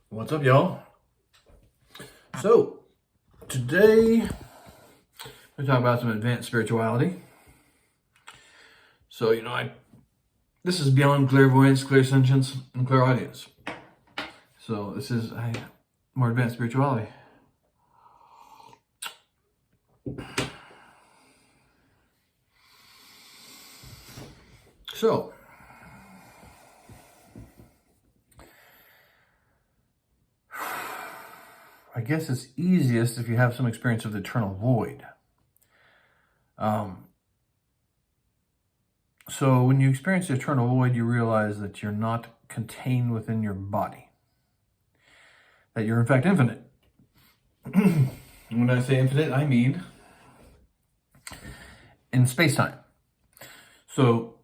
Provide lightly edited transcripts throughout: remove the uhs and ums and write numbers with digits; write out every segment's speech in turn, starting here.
What's up, y'all? So, today we're talking about some advanced spirituality. So, this is beyond clairvoyance, clairsentience, and clairaudience. So, this is more advanced spirituality. So, I guess it's easiest if you have some experience of the eternal void. So when you experience the eternal void, you realize that you're not contained within your body. That you're in fact infinite. When I say infinite, I mean in space-time. So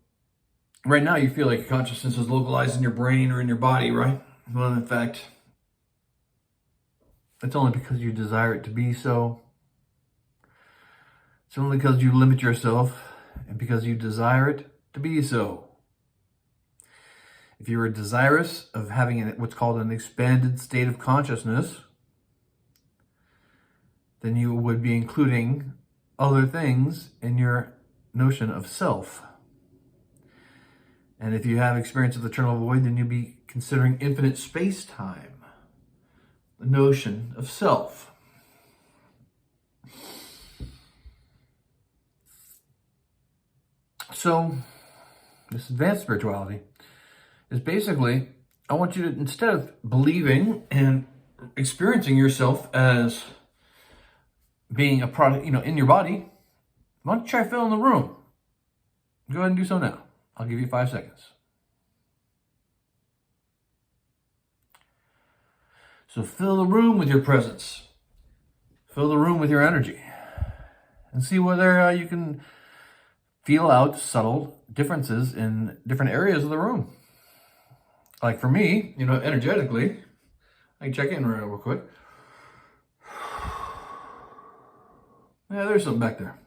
right now you feel like your consciousness is localized in your brain or in your body, right? Well, in fact, it's only because you desire it to be so. It's only because you limit yourself and because you desire it to be so. If you were desirous of having what's called an expanded state of consciousness, then you would be including other things in your notion of self. And if you have experience of the eternal void, then you'd be considering infinite space-time, the notion of self. So, this advanced spirituality is basically, I want you to, instead of believing and experiencing yourself as being a product, in your body, why don't you try filling the room? Go ahead and do so now. I'll give you 5 seconds. So fill the room with your presence. Fill the room with your energy. And see whether you can feel out subtle differences in different areas of the room. Like for me, energetically, I can check in real quick. Yeah, there's something back there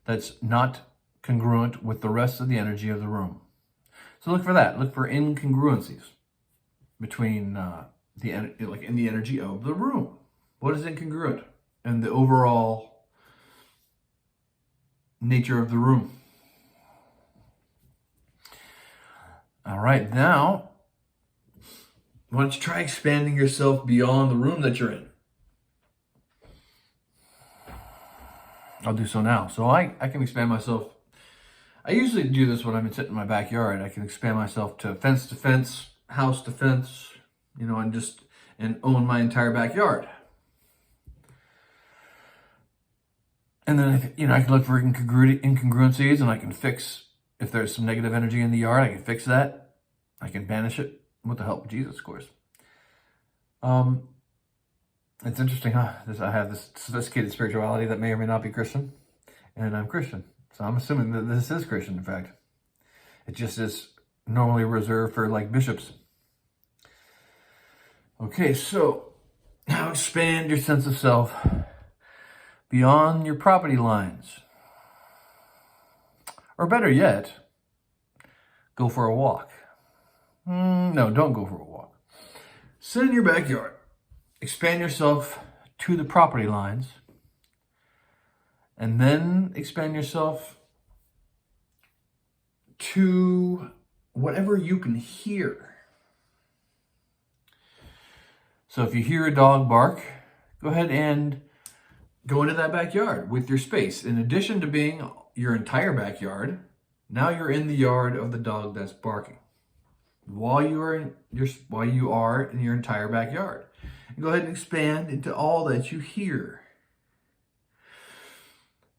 that's not congruent with the rest of the energy of the room. So look for that. Look for incongruencies between in the energy of the room. What is incongruent in the overall nature of the room? All right, now, why don't you try expanding yourself beyond the room that you're in? I'll do so now. So I can expand myself. I usually do this when I'm sitting in my backyard. I can expand myself to fence, house to fence, and own my entire backyard. And then, I can look for incongruencies, and I can fix, if there's some negative energy in the yard, I can fix that. I can banish it with the help of Jesus, of course. It's interesting, huh? I have this sophisticated spirituality that may or may not be Christian, and I'm Christian. So I'm assuming that this is Christian, in fact. It just is normally reserved for, bishops. Okay, so now expand your sense of self beyond your property lines. Or better yet, go for a walk. No, don't go for a walk. Sit in your backyard. Expand yourself to the property lines. And then expand yourself to whatever you can hear. So if you hear a dog bark, go ahead and go into that backyard with your space. In addition to being your entire backyard, now you're in the yard of the dog that's barking. While you are in your entire backyard. And go ahead and expand into all that you hear.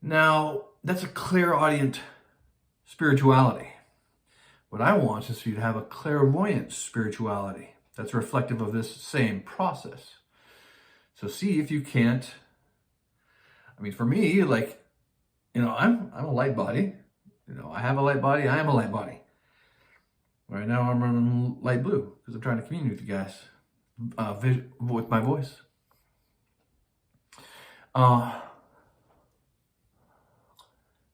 Now, that's a clairaudient spirituality. What I want is for you to have a clairvoyant spirituality that's reflective of this same process. So see if you can't. For me, I'm a light body. I have a light body. I am a light body. Right now, I'm running light blue because I'm trying to communicate with you guys with my voice.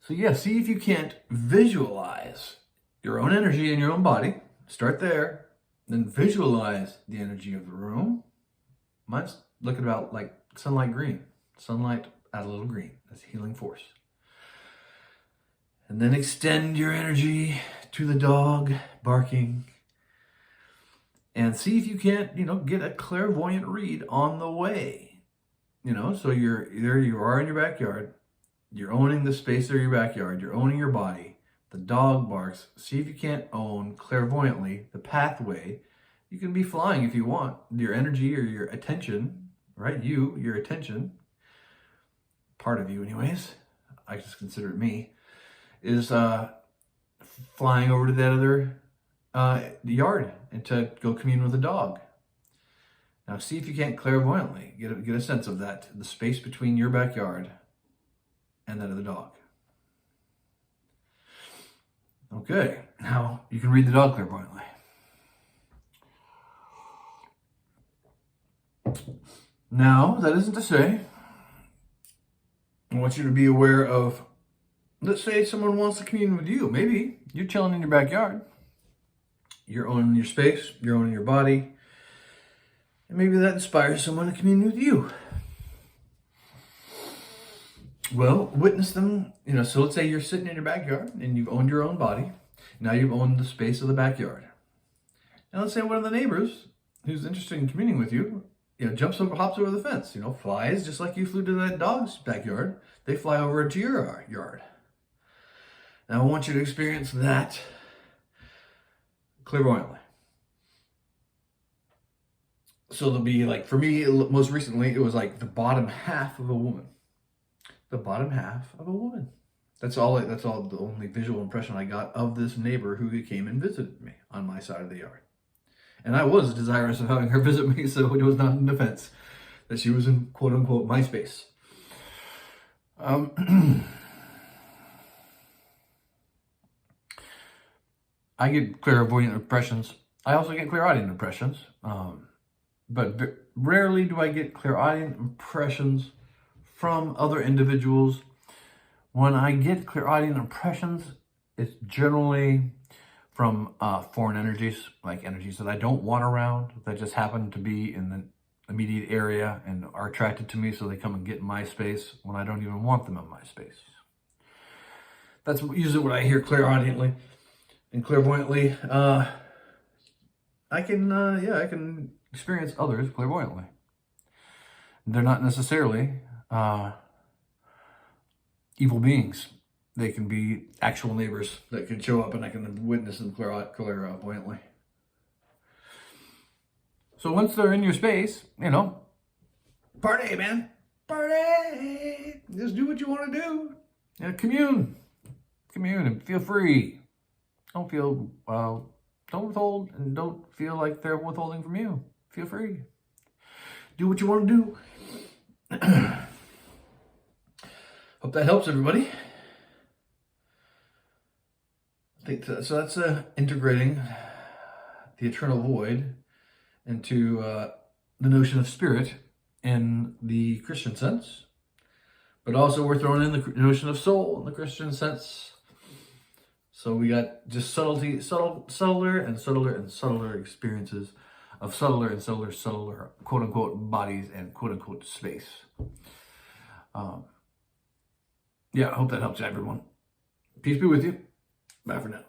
So yeah, see if you can't visualize your own energy in your own body. Start there. Then visualize the energy of the room. Mine's looking about like sunlight green. Sunlight add a little green. That's healing force. And then extend your energy to the dog barking. And see if you can't, get a clairvoyant read on the way. So there you are in your backyard. You're owning the space of your backyard. You're owning your body. The dog barks. See if you can't own clairvoyantly the pathway. You can be flying if you want. Your energy or your attention, right? Your attention, part of you anyways, I just consider it me, is flying over to that other yard and to go commune with the dog. Now see if you can't clairvoyantly get a sense of that, the space between your backyard and that of the dog. Okay, now you can read the dog clairvoyantly. Now, that isn't to say, I want you to be aware of, let's say someone wants to commune with you. Maybe you're chilling in your backyard. You're owning your space, you're owning your body, and maybe that inspires someone to commune with you. Well, witness them, so let's say you're sitting in your backyard and you've owned your own body. Now you've owned the space of the backyard. Now let's say one of the neighbors who's interested in communing with you, hops over the fence, flies just like you flew to that dog's backyard. They fly over into your yard. Now I want you to experience that clairvoyantly. So there'll be like, for me, most recently, it was like the bottom half of a woman. The bottom half of a woman. That's all the only visual impression I got of this neighbor who came and visited me on my side of the yard. And I was desirous of having her visit me, so it was not an offense that she was in quote unquote my space. I get clairvoyant impressions. I also get clairaudient impressions. But rarely do I get clairaudient impressions from other individuals. When I get clairaudient impressions, it's generally from foreign energies, like energies that I don't want around, that just happen to be in the immediate area and are attracted to me, so they come and get in my space when I don't even want them in my space. That's usually what I hear clairaudiently and clairvoyantly. I can experience others clairvoyantly. They're not necessarily evil beings. They can be actual neighbors that can show up and I can witness them clairvoyantly. So once they're in your space, party, man. Party. Just do what you want to do. Commune and feel free. Don't withhold and don't feel like they're withholding from you. Feel free. Do what you want to do. Hope that helps everybody. I think so. That's integrating the eternal void into the notion of spirit in the Christian sense, but also we're throwing in the notion of soul in the Christian sense. So we got just subtler and subtler experiences of subtler and subtler, quote unquote, bodies and quote unquote space. I hope that helps everyone. Peace be with you. Bye for now.